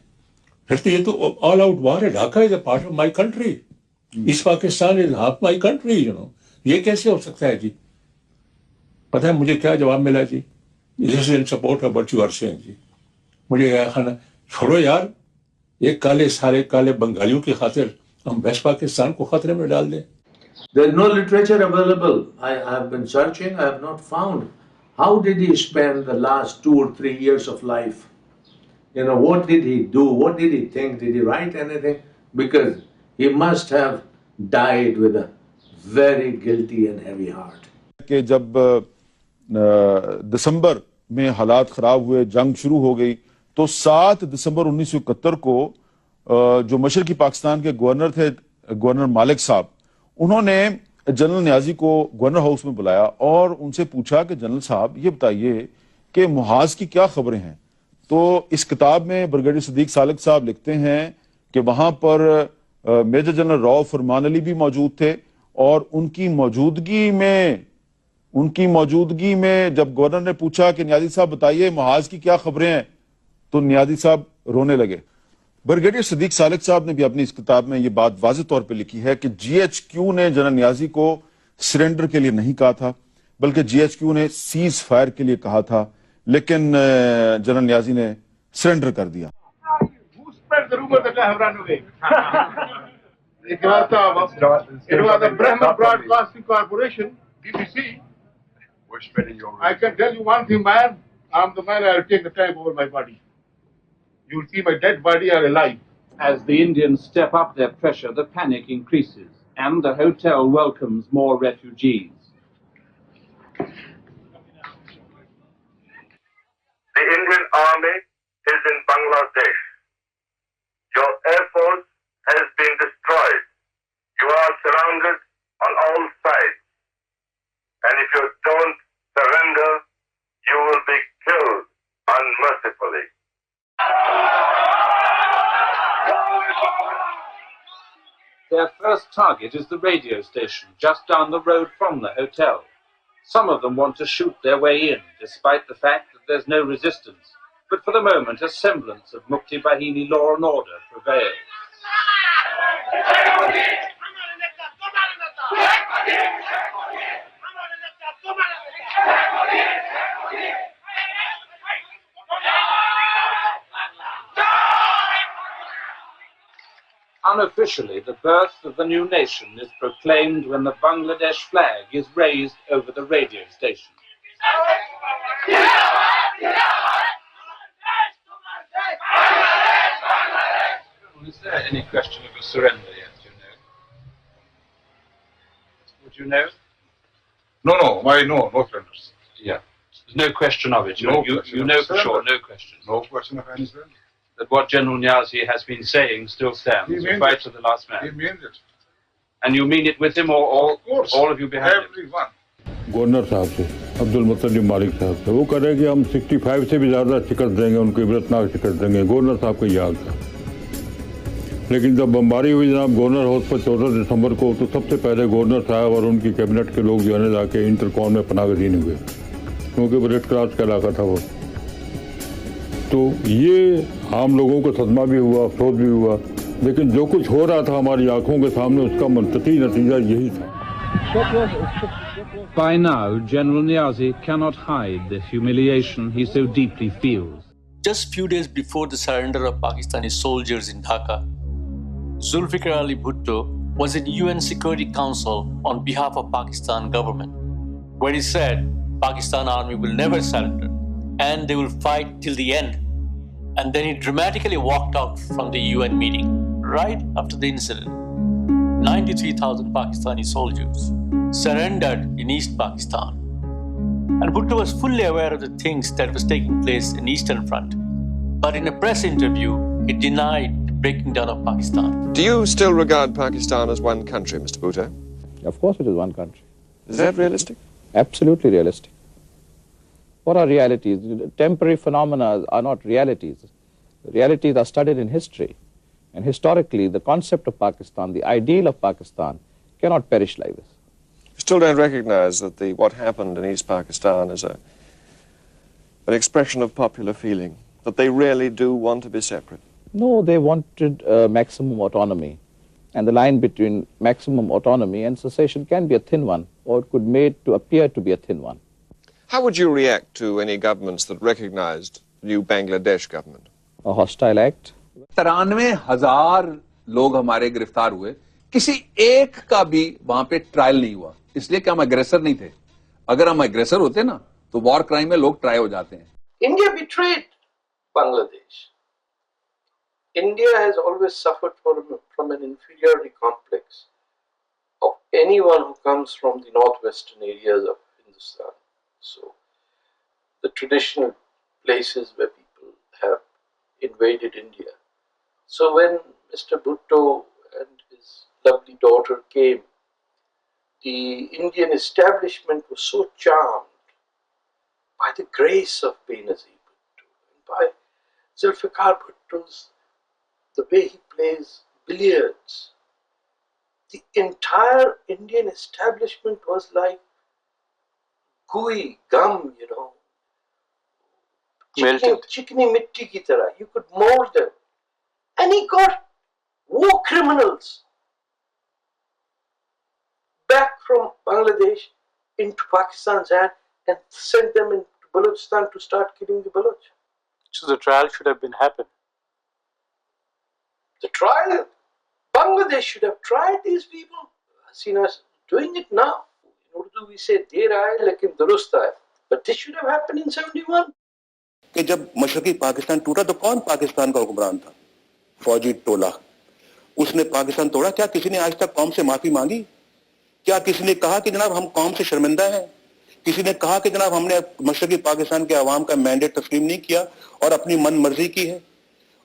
फिर तो ये तो ऑल आउट वार है। Dhaka is a part of my country, east Pakistan is half my country, ये कैसे हो सकता है जी? पता है मुझे क्या जवाब मिला जी? This is in support of what you are saying जी। मुझे याह्या खान, छोड़ो यार, ये सारे काले बंगालियों की खातिर हम वेस्ट पाकिस्तान को खतरे में डाल दें। There is no literature available. I have been searching, I have not found. How did he spend the last 2 or 3 years of life? What did he do? What did he think? Did he write anything? Because he must have died with a very guilty and heavy heart. कि जब दिसंबर में हालात खराब हुए, जंग शुरू हो गई, तो 7 दिसंबर 1971 को जो मशरकी पाकिस्तान के गवर्नर थे, गवर्नर मालिक साहब, उन्होंने जनरल नियाजी को गवर्नर हाउस में बुलाया और उनसे पूछा कि जनरल साहब ये बताइए कि मुहाज की क्या खबरें हैं। तो इस किताब में ब्रिगेडियर सिद्दीक सालिक साहब लिखते हैं कि वहां पर मेजर जनरल राव फरमान अली भी मौजूद थे और उनकी मौजूदगी में जब गवर्नर ने पूछा कि नियाजी साहब बताइए मुहाज की क्या खबरें हैं, तो नियाजी साहब रोने लगे। ब्रिगेडियर सिद्दीक सालिक साहब ने भी अपनी इस किताब में ये बात वाज़ेह तौर पे लिखी है कि GHQ ने जनरल नियाजी को सरेंडर के लिए नहीं कहा था, बल्कि GHQ ने सीज फायर के लिए कहा था, लेकिन जनरल नियाजी ने सरेंडर कर दिया। It was the Brahman Broadcasting Corporation, BBC. We're spending your I can tell you one thing, man. I'm the man I'll take the time over my body. You'll see my dead body are alive. As the Indians step up their pressure, the panic increases, and the hotel welcomes more refugees. The Indian Army is in Bangladesh. Your air force has been destroyed. You are surrounded on all sides. Their first target is the radio station just down the road from the hotel. Some of them want to shoot their way in, despite the fact that there's no resistance. But for the moment, a semblance of Mukti Bahini law and order prevails. Unofficially, the birth of the new nation is proclaimed when the Bangladesh flag is raised over the radio station. Is there any question of a surrender yet, do you know? Would you know? No surrenders. Yeah. There's no question of it. You know for sure, no question. No question of any surrender. That what General Niazi has been saying still stands. You fight to the last man. He means it. And you mean it with him, or all of you behind him? Everyone. Governor साहब से, अब्दुल मुत्तलिब मालिक साहब से, वो कह रहे हैं कि हम 65 से भी ज़्यादा शिकस्त देंगे, उनको इबरतनाक शिकस्त देंगे। गवर्नर साहब का याद था। लेकिन जब बमबारी हुई जनाब गवर्नर हाउस पर 14 दिसंबर को, तो सबसे पहले गवर्नर साहब और उनकी कैबिनेट के लोग जो है ना जाके इंटरकॉन में पनाहगज़ीन हुए, क्योंकि वो रेड क्रॉस का इलाका था वो। तो ये आम लोगों को सदमा भी हुआ, अफसोस भी हुआ, लेकिन जो कुछ हो रहा था हमारी आंखों के सामने, उसका मंतकी नतीजा यही था। By now, General Niazi cannot hide the humiliation he so deeply feels. Just few days before the surrender of Pakistani soldiers in Dhaka, Zulfikar Ali Bhutto was in UN Security Council on behalf of Pakistan government, where he said Pakistan army will never surrender and they will fight till the end. And then he dramatically walked out from the UN meeting right after the incident. 93,000 Pakistani soldiers surrendered in East Pakistan. And Bhutto was fully aware of the things that was taking place in Eastern Front. But in a press interview, he denied the breaking down of Pakistan. Do you still regard Pakistan as one country, Mr. Bhutto? Of course it is one country. Is that realistic? Absolutely realistic. What are realities? Temporary phenomena are not realities. Realities are studied in history. And historically, the concept of Pakistan, the ideal of Pakistan, cannot perish like this. You still don't recognize that what happened in East Pakistan is an expression of popular feeling, that they really do want to be separate? No, they wanted maximum autonomy. And the line between maximum autonomy and secession can be a thin one, or it could be made to appear to be a thin one. How would you react to any governments that recognized the new Bangladesh government? A hostile act. 93,000 लोग हमारे गिरफ्तार हुए, किसी एक का भी वहां पे ट्रायल नहीं हुआ, इसलिए कि हम अग्रेसर नहीं थे। अगर हम अग्रेसर होते ना, तो वॉर क्राइम में लोग ट्राई हो जाते हैं। India betrayed Bangladesh. India has always suffered from an inferiority complex of anyone who comes from the northwestern areas of Hindustan. So, the traditional places where people have invaded India. So when Mr. Bhutto and his lovely daughter came, the Indian establishment was so charmed by the grace of Benazir Bhutto and by Zulfikar Bhutto's, the way he plays billiards. The entire Indian establishment was like gooey gum, you know. Chikni mitti ki tarah. You could mold them. And he got war criminals back from Bangladesh into Pakistan's hand and sent them into Balochistan to start killing the Baloch. So the trial should have been happened. The trial? Bangladesh should have tried these people. Hasina's doing it now. In Urdu we say, Der aaye lekin durust aaye. But this should have happened in 71. कि जब मशरकी पाकिस्तान टूटा तो कौन पाकिस्तान का हुक्मरान था? फौजी टोला। उसने पाकिस्तान तोड़ा। क्या किसी ने आज तक कौम से माफी मांगी? क्या किसी ने कहा कि जनाब हम कौम से शर्मिंदा हैं? किसी ने कहा कि जनाब हमने मशरकी पाकिस्तान के अवाम का मैंडेट तस्लीम नहीं किया और अपनी मन मर्जी की है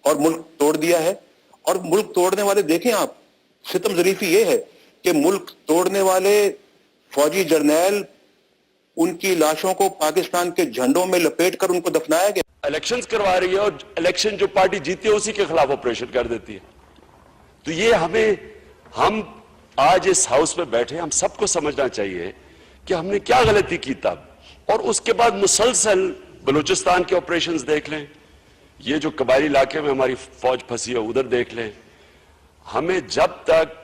और मुल्क तोड़ दिया है? और मुल्क तोड़ने वाले देखें आप, सितम ज़रीफी ये है कि मुल्क तोड़ने वाले फौजी जर्नैल, उनकी लाशों को पाकिस्तान के झंडों में लपेट कर उनको दफनाया गया। इलेक्शंस करवा रही है और इलेक्शन जो पार्टी जीती है उसी के खिलाफ ऑपरेशन कर देती है। तो ये हमें हम आज इस हाउस में बैठे, हम सबको समझना चाहिए कि हमने क्या गलती की तब, और उसके बाद मुसलसल बलूचिस्तान के ऑपरेशंस देख लें, ये जो कबायली इलाके में हमारी फौज फंसी है उधर देख लें। हमें जब तक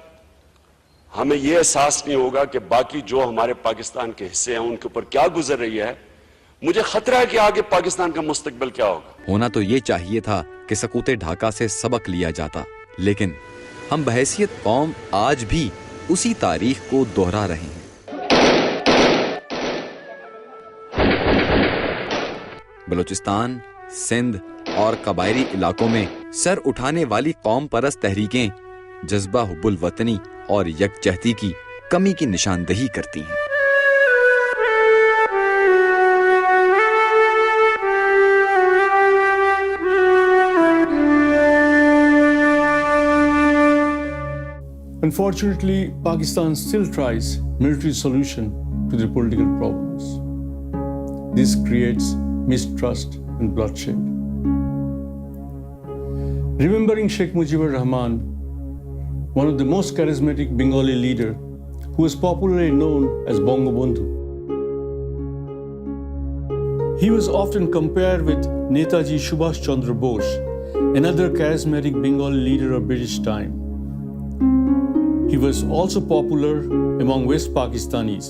हमें ये एहसास नहीं होगा कि बाकी जो हमारे पाकिस्तान के हिस्से हैं उनके ऊपर क्या गुजर रही है, मुझे खतरा है कि आगे पाकिस्तान का मुस्तकबिल क्या होगा। होना तो ये चाहिए था कि सकूते ढाका से सबक लिया जाता, लेकिन हम बहैसियत कौम आज भी उसी तारीख को दोहरा रहे हैं। बलूचिस्तान, सिंध और कबायली इलाकों में सर उठाने वाली कौम परस्त तहरीकें जज्बा हुब्बुल वतनी और यकजहती की कमी की निशानदही करती हैं। Unfortunately, Pakistan still tries military solution to their political problems. This creates mistrust and bloodshed. Remembering Sheikh Mujib-ur-Rahman, one of the most charismatic Bengali leader who was popularly known as Bangabandhu. He was often compared with Netaji Subhash Chandra Bose, another charismatic Bengali leader of British time. He was also popular among West Pakistanis.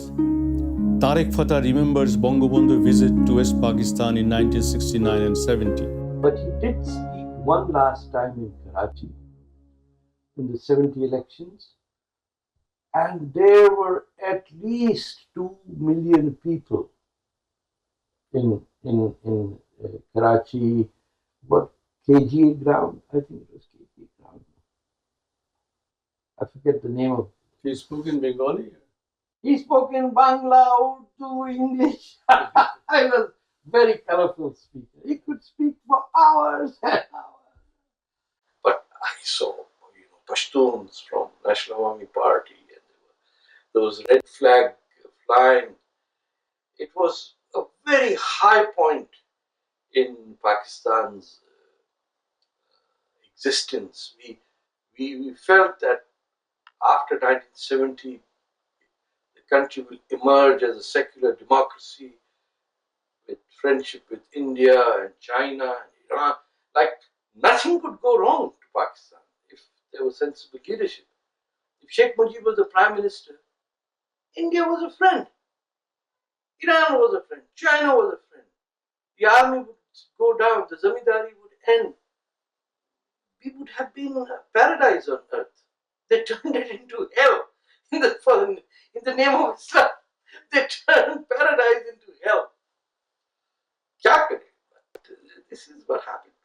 Tariq Fatah remembers Bangabandhu's visit to West Pakistan in 1969 and 70. But he did speak one last time in Karachi in the 70 elections, and there were at least 2 million people in Karachi, but KGA ground, I think it was KGA ground. I forget the name of. He spoke in Bengali? He spoke in Bangla, Urdu, English. I was very colorful speaker. He could speak for hours and hours. But I saw, Pashtuns from National Army Party, and those red flag flying. It was a very high point in Pakistan's existence. We felt that after 1970, the country will emerge as a secular democracy with friendship with India and China and Iran. Like nothing could go wrong to Pakistan if there was sensible leadership. If Sheikh Mujib was the prime minister, India was a friend. Iran was a friend. China was a friend. The army would go down. The zamindari would end. We would have been a paradise on earth. They turned it into hell in the name of Islam. They turned paradise into hell. Kya kare? This is what happened.